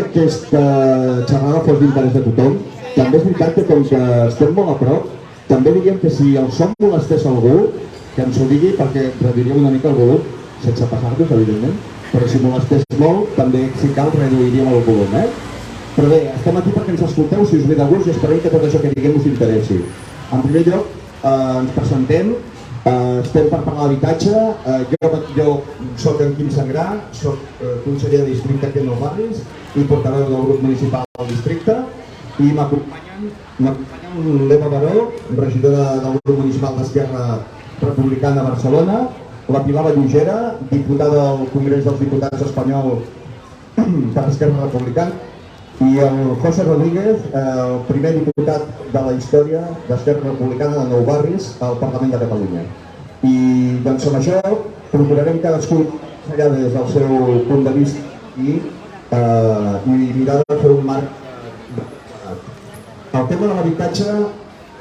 aquesta xerrada fos d'interès de tothom. També és veritat que com que estem molt a prop, també diguem que si el som molestés algú, que ens ho digui perquè reduiríem una mica el volum, sense passar-nos, evidentment, però si molestés molt, també, si cal, reduiríem el volum, Però bé, estem aquí perquè ens escolteu, si us ve de gust, i esperem que tot això que diguem us interessi. En primer lloc, ens presentem, estem per parlar d'habitatge, jo soc en Quim Sangrà, soc conseller de districte aquí a Nou Barris i portaveu del grup municipal del districte, i m'acompanyen l'Eva Baró, regidora del grup municipal d'Esquerra Republicana a Barcelona, la Pilar Vallugera, diputada del Congrés dels Diputats espanyol per Esquerra Republicana, i el José Rodríguez, el primer diputat de la història d'Esquerra Republicana de Nou Barris al Parlament de Catalunya. I doncs amb això procurarem cadascú allà des del seu punt de vista i mirar de fer un marc. El tema de l'habitatge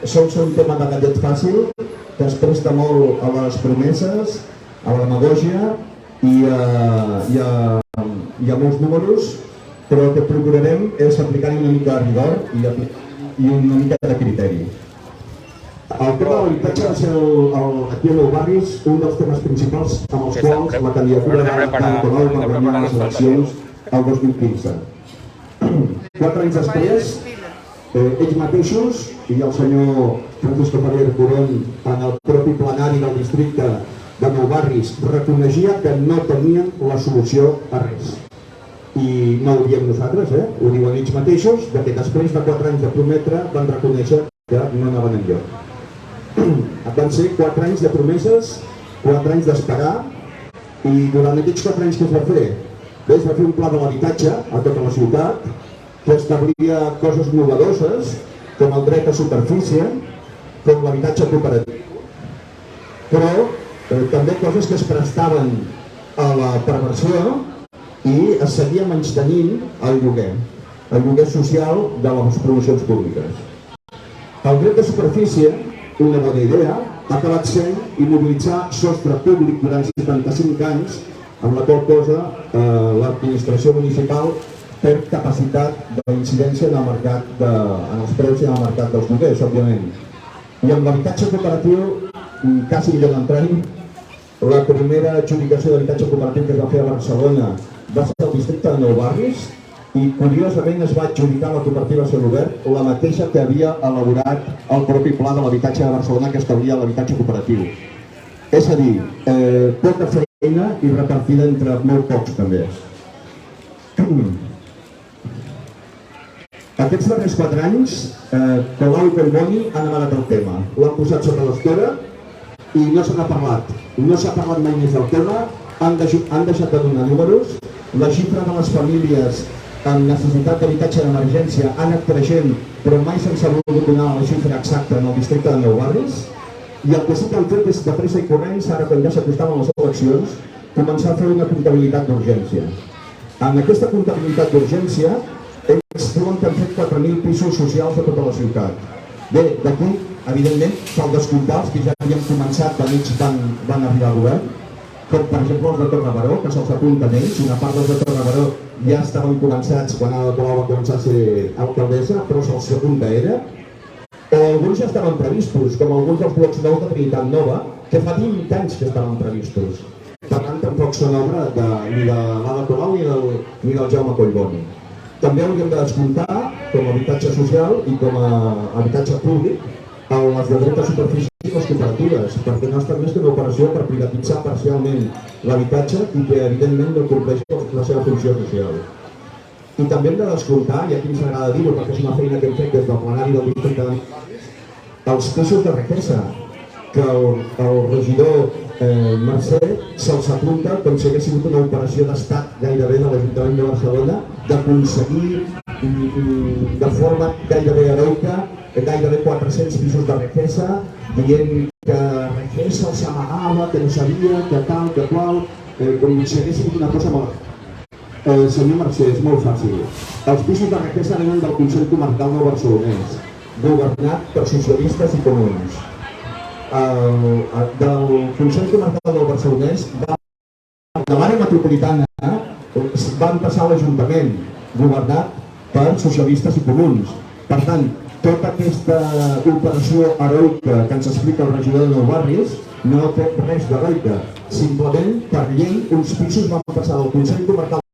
sol ser un tema de gallet fàcil, que es presta molt a les promeses, a la demagògia i a molts números, però el que procurarem és aplicar-hi una mica de rigor i una mica de criteri. El tema de l'habitatge va ser aquí a Nou Barris un dels temes principals amb els quals la candidatura d'Anna Colau va guanyar les eleccions el 2015. 4 anys després, ells mateixos i el senyor Francisco Javier Purón en el propi plenari del districte de Nou Barris reconeixia que no tenien la solució a res. I no ho diem nosaltres, ho diuen ells mateixos, que després de 4 anys de prometre van reconèixer que no anaven enlloc. Van ser 4 anys de promeses, 4 anys d'esperar, i durant aquests 4 anys que es va fer? Bé, es va fer un pla de l'habitatge a tota la ciutat, que establia coses innovadores, com el dret a superfície, com l'habitatge cooperatiu, però també coses que es prestaven a la perversió i es seguia menystenint el lloguer social de les promocions públiques. El dret de superfície, una bona idea, ha acabat sent immobilitzar sostre públic durant 75 anys, amb la qual cosa l'administració municipal perd capacitat d'incidència en els preus i en el mercat dels lloguers, òbviament. I amb l'habitatge cooperatiu, quasi millor d'entrar-hi, la primera adjudicació d'habitatge cooperatiu que es va fer a Barcelona va ser el districte de Nou Barris i curiosament es va adjudicar la cooperativa Celobert la mateixa que havia elaborat el propi pla de l'habitatge de Barcelona que establia l'habitatge cooperatiu. És a dir, poca feina i repartida entre molt pocs també. Aquests darrers 4 anys, Colau i Collboni han amagat el tema, l'han posat sobre l'estora i no se n'ha parlat. No s'ha parlat mai més del tema, han deixat de donar números, la xifra de les famílies amb necessitat d'habitatge d'emergència ha anat creixent, però mai se'n s'ha volgut donar la xifra exacta en el districte de Nou Barris, i el que sí que han fet és de pressa i corrents, ara quan ja s'acostaven les eleccions, començar a fer una comptabilitat d'urgència. En aquesta comptabilitat d'urgència, ells diuen que han fet 4.000 pisos socials a tota la ciutat. Bé, d'aquí, evidentment, cal descomptar els que ja havien començat quan ells van arribar al govern, com per exemple els de Torre-Baró, que se'ls apunten ells, una part dels de Torre-Baró ja estaven començats quan Ada Colau va començar a ser alcaldessa, però se'ls apunta ella, o alguns ja estaven previstos, com alguns dels blocs nous de Trinitat Nova, que fa 20 anys que estaven previstos. Per tant, tampoc són obra ni de l'Ada Colau ni del Jaume Collboni. També hauríem de descomptar, com a habitatge social i com a habitatge públic, les de dret de superfície i les cooperatives, perquè no ha estat més que una operació per privatitzar parcialment l'habitatge i que evidentment no compleix la seva funció social. I també hem de descomptar, i aquí ens agrada dir-ho perquè és una feina que hem fet des del plenari del districte de Nou Barris, els pisos de riquesa, que el regidor Mercè se'ls apunta com si hagués sigut una operació d'estat gairebé de l'Ajuntament de Barcelona d'aconseguir de forma gairebé heroica gairebé 400 pisos de riquesa, dient que riquesa s'amagava, que no sabia, que tal, que qual, com si hagués sigut una cosa molt... Senyor Mercè, és molt fàcil. Els pisos de riquesa venen del Consell Comarcal del Barcelonès, governat per socialistes i comuns. Del Consell Comarcal del Barcelonès, de l'àrea metropolitana, van passar a l'Ajuntament governat per socialistes i comuns. Per tant, tota aquesta operació heroica que ens explica el regidor de Nou Barris no té res d'heroica. Simplement, per llei, uns pisos van passar del Consell Comarcal